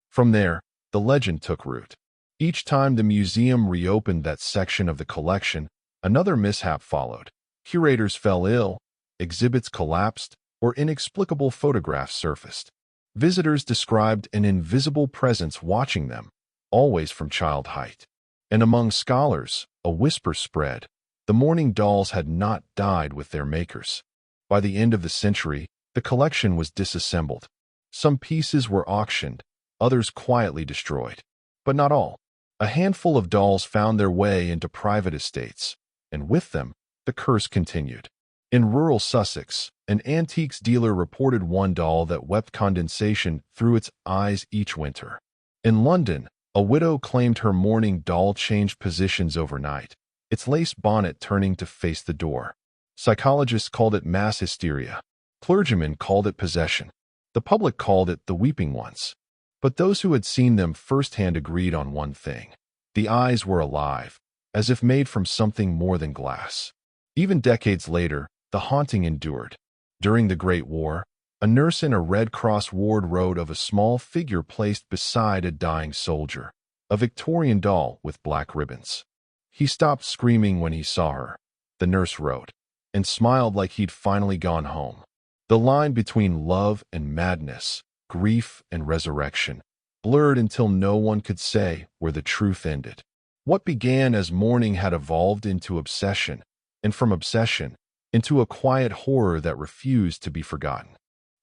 From there, the legend took root. Each time the museum reopened that section of the collection, another mishap followed. Curators fell ill, exhibits collapsed, or inexplicable photographs surfaced. Visitors described an invisible presence watching them, always from child height. And among scholars, a whisper spread. The mourning dolls had not died with their makers. By the end of the century, the collection was disassembled. Some pieces were auctioned, others quietly destroyed. But not all. A handful of dolls found their way into private estates, and with them, the curse continued. In rural Sussex, an antiques dealer reported one doll that wept condensation through its eyes each winter. In London, a widow claimed her mourning doll changed positions overnight, its lace bonnet turning to face the door. Psychologists called it mass hysteria. Clergymen called it possession. The public called it the weeping ones. But those who had seen them firsthand agreed on one thing. The eyes were alive, as if made from something more than glass. Even decades later, the haunting endured. During the Great War, a nurse in a Red Cross ward wrote of a small figure placed beside a dying soldier, a Victorian doll with black ribbons. "He stopped screaming when he saw her," the nurse wrote, "and smiled like he'd finally gone home." The line between love and madness, grief and resurrection, blurred until no one could say where the truth ended. What began as mourning had evolved into obsession, and from obsession, into a quiet horror that refused to be forgotten.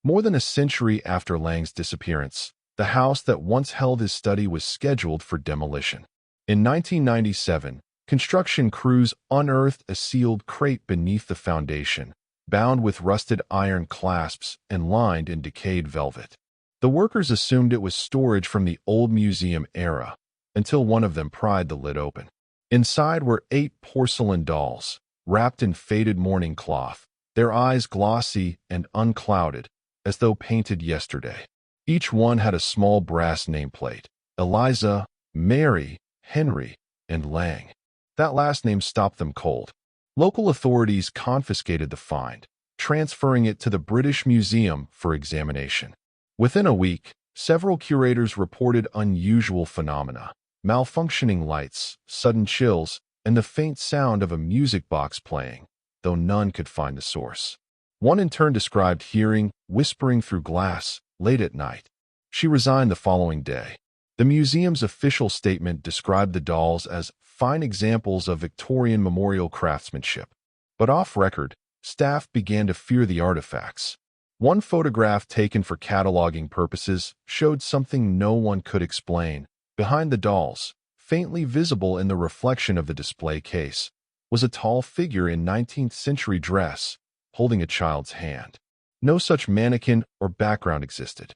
More than a century after Lang's disappearance, the house that once held his study was scheduled for demolition. In 1997, construction crews unearthed a sealed crate beneath the foundation, bound with rusted iron clasps and lined in decayed velvet. The workers assumed it was storage from the old museum era, until one of them pried the lid open. Inside were 8 porcelain dolls, wrapped in faded mourning cloth, their eyes glossy and unclouded, as though painted yesterday. Each one had a small brass nameplate: Eliza, Mary, Henry, and Lang. That last name stopped them cold. Local authorities confiscated the find, transferring it to the British Museum for examination. Within a week, several curators reported unusual phenomena: malfunctioning lights, sudden chills, and the faint sound of a music box playing, though none could find the source. One in turn described hearing whispering through glass late at night. She resigned the following day. The museum's official statement described the dolls as fine examples of Victorian memorial craftsmanship. But off record, staff began to fear the artifacts. One photograph taken for cataloging purposes showed something no one could explain. Behind the dolls, faintly visible in the reflection of the display case, was a tall figure in 19th-century dress, holding a child's hand. No such mannequin or background existed.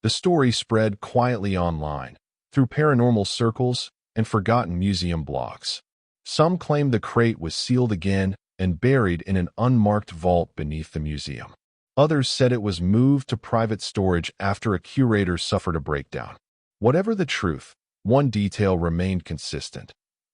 The story spread quietly online, through paranormal circles and forgotten museum blogs. Some claimed the crate was sealed again and buried in an unmarked vault beneath the museum. Others said it was moved to private storage after a curator suffered a breakdown. Whatever the truth, one detail remained consistent.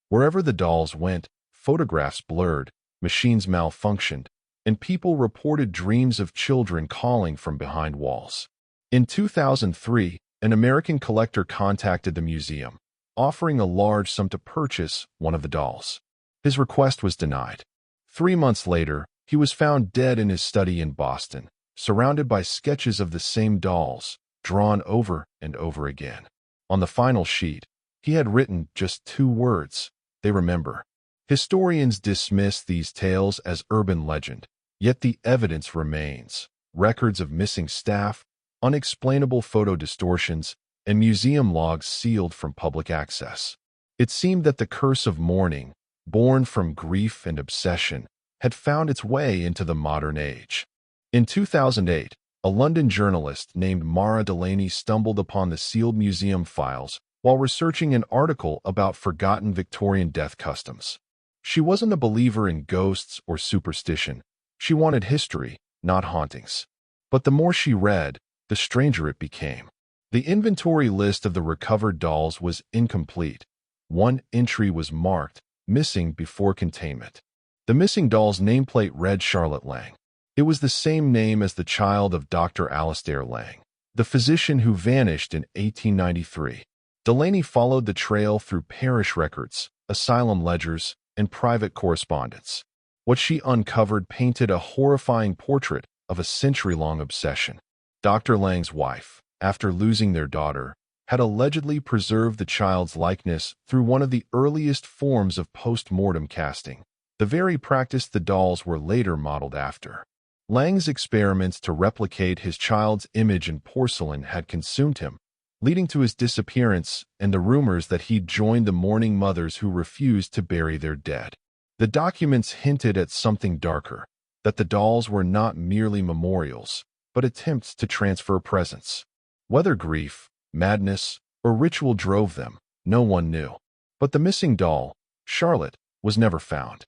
Wherever the dolls went, photographs blurred, machines malfunctioned, and people reported dreams of children calling from behind walls. In 2003, an American collector contacted the museum, offering a large sum to purchase one of the dolls. His request was denied. 3 months later, he was found dead in his study in Boston, surrounded by sketches of the same dolls, drawn over and over again. On the final sheet, he had written just 2 words: "They remember." Historians dismiss these tales as urban legend, yet the evidence remains: records of missing staff, unexplainable photo distortions, and museum logs sealed from public access. It seemed that the curse of mourning, born from grief and obsession, had found its way into the modern age. In 2008, a London journalist named Mara Delaney stumbled upon the sealed museum files while researching an article about forgotten Victorian death customs. She wasn't a believer in ghosts or superstition. She wanted history, not hauntings. But the more she read, the stranger it became. The inventory list of the recovered dolls was incomplete. One entry was marked, missing before containment. The missing doll's nameplate read Charlotte Lang. It was the same name as the child of Dr. Alistair Lang, the physician who vanished in 1893. Delaney followed the trail through parish records, asylum ledgers, and private correspondence. What she uncovered painted a horrifying portrait of a century-long obsession. Dr. Lang's wife, after losing their daughter, had allegedly preserved the child's likeness through one of the earliest forms of post-mortem casting, the very practice the dolls were later modeled after. Lang's experiments to replicate his child's image in porcelain had consumed him, leading to his disappearance and the rumors that he'd joined the mourning mothers who refused to bury their dead. The documents hinted at something darker, that the dolls were not merely memorials, but attempts to transfer presence. Whether grief, madness, or ritual drove them, no one knew. But the missing doll, Charlotte, was never found.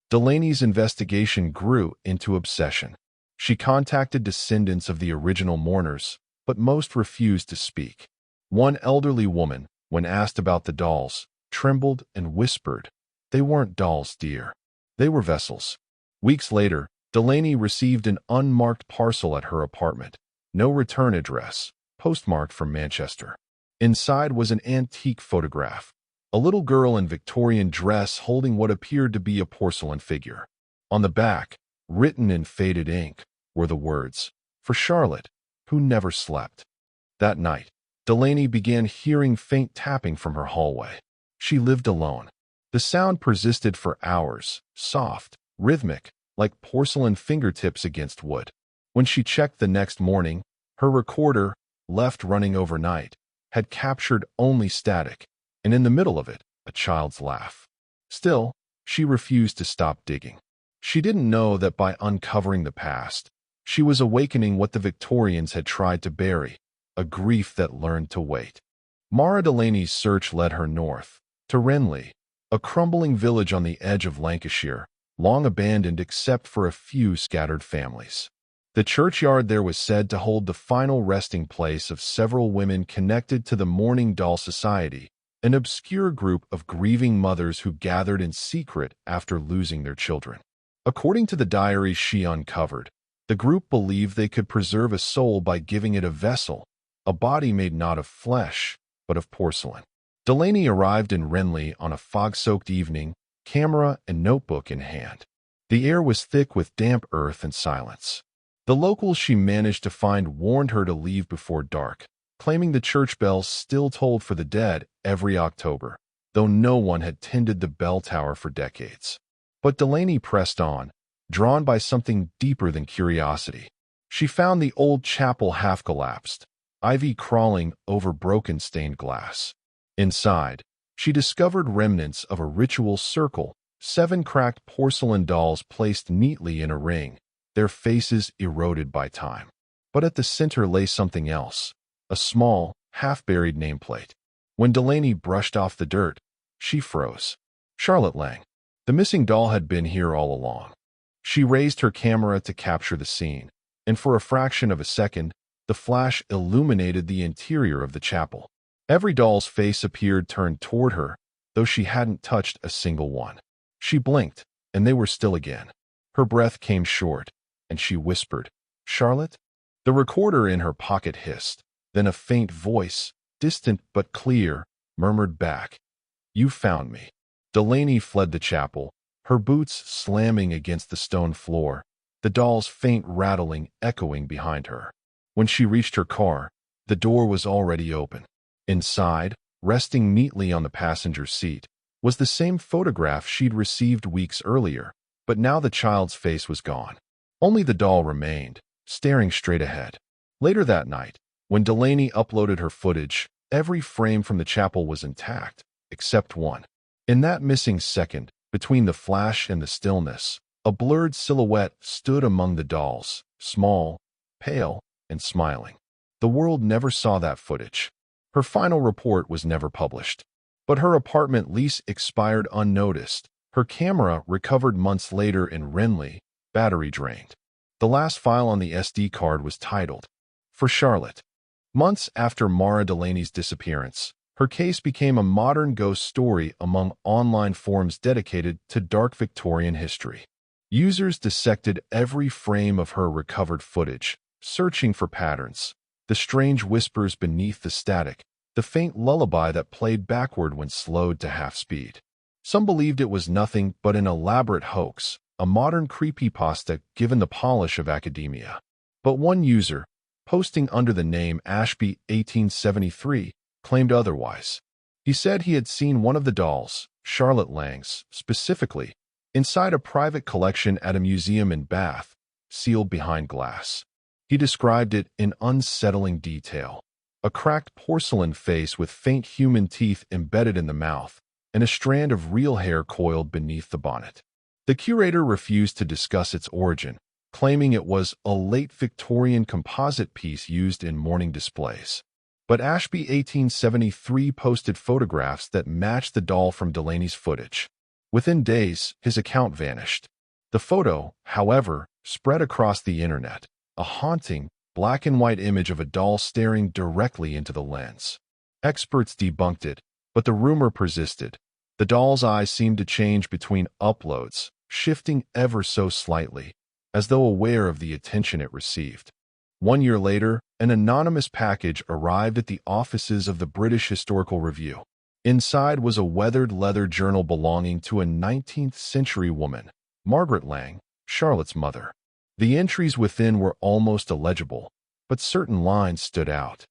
Delaney's investigation grew into obsession. She contacted descendants of the original mourners, but most refused to speak. One elderly woman, when asked about the dolls, trembled and whispered, "They weren't dolls, dear. They were vessels." Weeks later, Delaney received an unmarked parcel at her apartment. No return address, postmarked from Manchester. Inside was an antique photograph. A little girl in Victorian dress holding what appeared to be a porcelain figure. On the back, written in faded ink, were the words, "For Charlotte, who never slept." That night, Delaney began hearing faint tapping from her hallway. She lived alone. The sound persisted for hours, soft, rhythmic, like porcelain fingertips against wood. When she checked the next morning, her recorder, left running overnight, had captured only static, and in the middle of it, a child's laugh. Still, she refused to stop digging. She didn't know that by uncovering the past, she was awakening what the Victorians had tried to bury, a grief that learned to wait. Mara Delaney's search led her north, to Renly, a crumbling village on the edge of Lancashire, long abandoned except for a few scattered families. The churchyard there was said to hold the final resting place of several women connected to the Mourning Doll Society, an obscure group of grieving mothers who gathered in secret after losing their children. According to the diaries she uncovered, the group believed they could preserve a soul by giving it a vessel, a body made not of flesh, but of porcelain. Delaney arrived in Renly on a fog-soaked evening, camera and notebook in hand. The air was thick with damp earth and silence. The locals she managed to find warned her to leave before dark, claiming the church bells still tolled for the dead every October, though no one had tended the bell tower for decades. But Delaney pressed on, drawn by something deeper than curiosity. She found the old chapel half-collapsed, ivy crawling over broken stained glass. Inside, she discovered remnants of a ritual circle, 7 cracked porcelain dolls placed neatly in a ring, their faces eroded by time. But at the center lay something else, a small, half-buried nameplate. When Delaney brushed off the dirt, she froze. Charlotte Lang. The missing doll had been here all along. She raised her camera to capture the scene, and for a fraction of a second, the flash illuminated the interior of the chapel. Every doll's face appeared turned toward her, though she hadn't touched a single one. She blinked, and they were still again. Her breath came short, and she whispered, "Charlotte?" The recorder in her pocket hissed. Then a faint voice, distant but clear, murmured back, "You found me." Delaney fled the chapel, her boots slamming against the stone floor, the doll's faint rattling echoing behind her. When she reached her car, the door was already open. Inside, resting neatly on the passenger seat, was the same photograph she'd received weeks earlier, but now the child's face was gone. Only the doll remained, staring straight ahead. Later that night, when Delaney uploaded her footage, every frame from the chapel was intact, except one. In that missing second, between the flash and the stillness, a blurred silhouette stood among the dolls, small, pale, and smiling. The world never saw that footage. Her final report was never published. But her apartment lease expired unnoticed. Her camera, recovered months later in Renly, battery drained. The last file on the SD card was titled, "For Charlotte." Months after Mara Delaney's disappearance, her case became a modern ghost story among online forums dedicated to dark Victorian history. Users dissected every frame of her recovered footage, searching for patterns, the strange whispers beneath the static, the faint lullaby that played backward when slowed to half speed. Some believed it was nothing but an elaborate hoax, a modern creepypasta given the polish of academia. But one user, posting under the name Ashby1873, claimed otherwise. He said he had seen one of the dolls, Charlotte Lang's, specifically, inside a private collection at a museum in Bath, sealed behind glass. He described it in unsettling detail. A cracked porcelain face with faint human teeth embedded in the mouth, and a strand of real hair coiled beneath the bonnet. The curator refused to discuss its origin, claiming it was a late Victorian composite piece used in mourning displays. But Ashby 1873 posted photographs that matched the doll from Delaney's footage. Within days, his account vanished. The photo, however, spread across the internet, a haunting, black-and-white image of a doll staring directly into the lens. Experts debunked it, but the rumor persisted. The doll's eyes seemed to change between uploads, shifting ever so slightly, as though aware of the attention it received. 1 year later, an anonymous package arrived at the offices of the British Historical Review. Inside was a weathered leather journal belonging to a 19th-century woman, Margaret Lang, Charlotte's mother. The entries within were almost illegible, but certain lines stood out.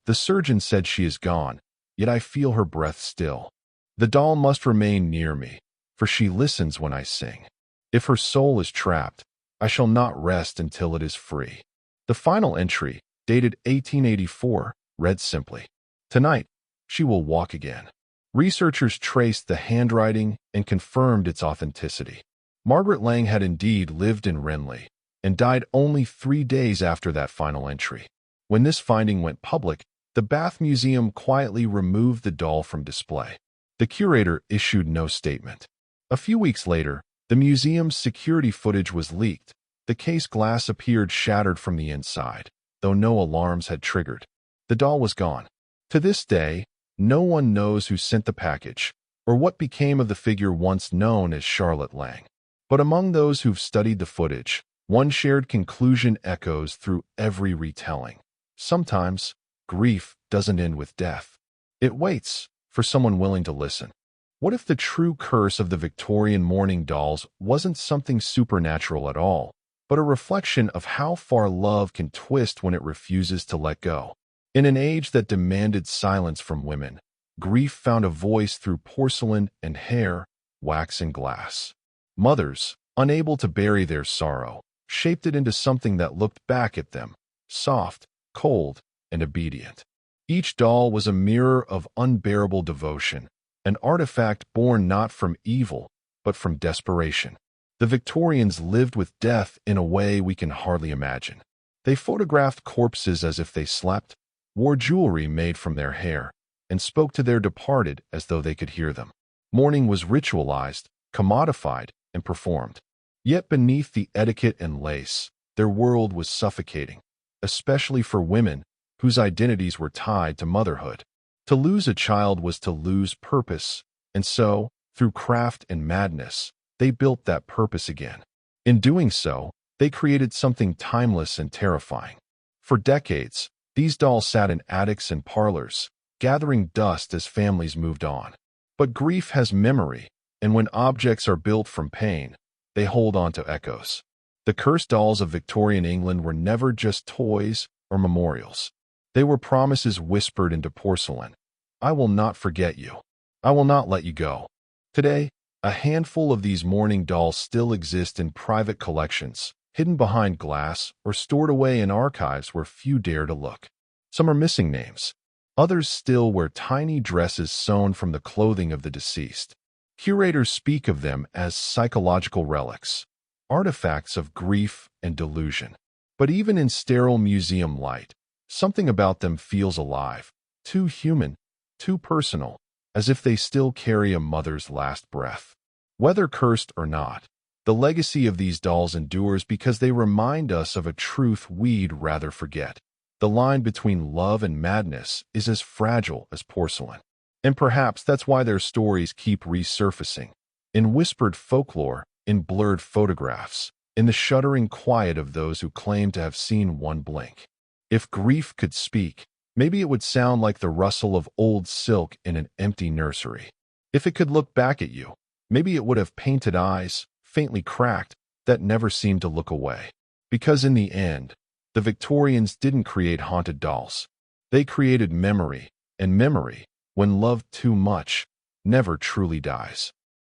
"The surgeon said she is gone, yet I feel her breath still. The doll must remain near me, for she listens when I sing. If her soul is trapped, I shall not rest until it is free." The final entry, dated 1884, read simply, "Tonight, she will walk again." Researchers traced the handwriting and confirmed its authenticity. Margaret Lang had indeed lived in Renly and died only 3 days after that final entry. When this finding went public, the Bath Museum quietly removed the doll from display. The curator issued no statement. A few weeks later, the museum's security footage was leaked. The case glass appeared shattered from the inside, though no alarms had triggered. The doll was gone. To this day, no one knows who sent the package, or what became of the figure once known as Charlotte Lang. But among those who've studied the footage, one shared conclusion echoes through every retelling. Sometimes, grief doesn't end with death. It waits for someone willing to listen. What if the true curse of the Victorian mourning dolls wasn't something supernatural at all, but a reflection of how far love can twist when it refuses to let go? In an age that demanded silence from women, grief found a voice through porcelain and hair, wax and glass. Mothers, unable to bury their sorrow, shaped it into something that looked back at them, soft, cold, and obedient. Each doll was a mirror of unbearable devotion, an artifact born not from evil, but from desperation. The Victorians lived with death in a way we can hardly imagine. They photographed corpses as if they slept, wore jewelry made from their hair, and spoke to their departed as though they could hear them. Mourning was ritualized, commodified, and performed. Yet beneath the etiquette and lace, their world was suffocating, especially for women whose identities were tied to motherhood. To lose a child was to lose purpose, and so, through craft and madness, they built that purpose again. In doing so, they created something timeless and terrifying. For decades, these dolls sat in attics and parlors, gathering dust as families moved on. But grief has memory, and when objects are built from pain, they hold on to echoes. The cursed dolls of Victorian England were never just toys or memorials. They were promises whispered into porcelain. "I will not forget you. I will not let you go." Today, a handful of these mourning dolls still exist in private collections, hidden behind glass or stored away in archives where few dare to look. Some are missing names. Others still wear tiny dresses sewn from the clothing of the deceased. Curators speak of them as psychological relics, artifacts of grief and delusion. But even in sterile museum light, something about them feels alive, too human, too personal, as if they still carry a mother's last breath. Whether cursed or not, The legacy of these dolls endures because they remind us of a truth we'd rather forget. The line between love and madness is as fragile as porcelain. And perhaps that's why their stories keep resurfacing. In whispered folklore, in blurred photographs, in the shuddering quiet of those who claim to have seen one blink. If grief could speak, maybe it would sound like the rustle of old silk in an empty nursery. If it could look back at you, maybe it would have painted eyes, faintly cracked, that never seemed to look away. Because in the end, the Victorians didn't create haunted dolls. They created memory, and memory, when loved too much, never truly dies.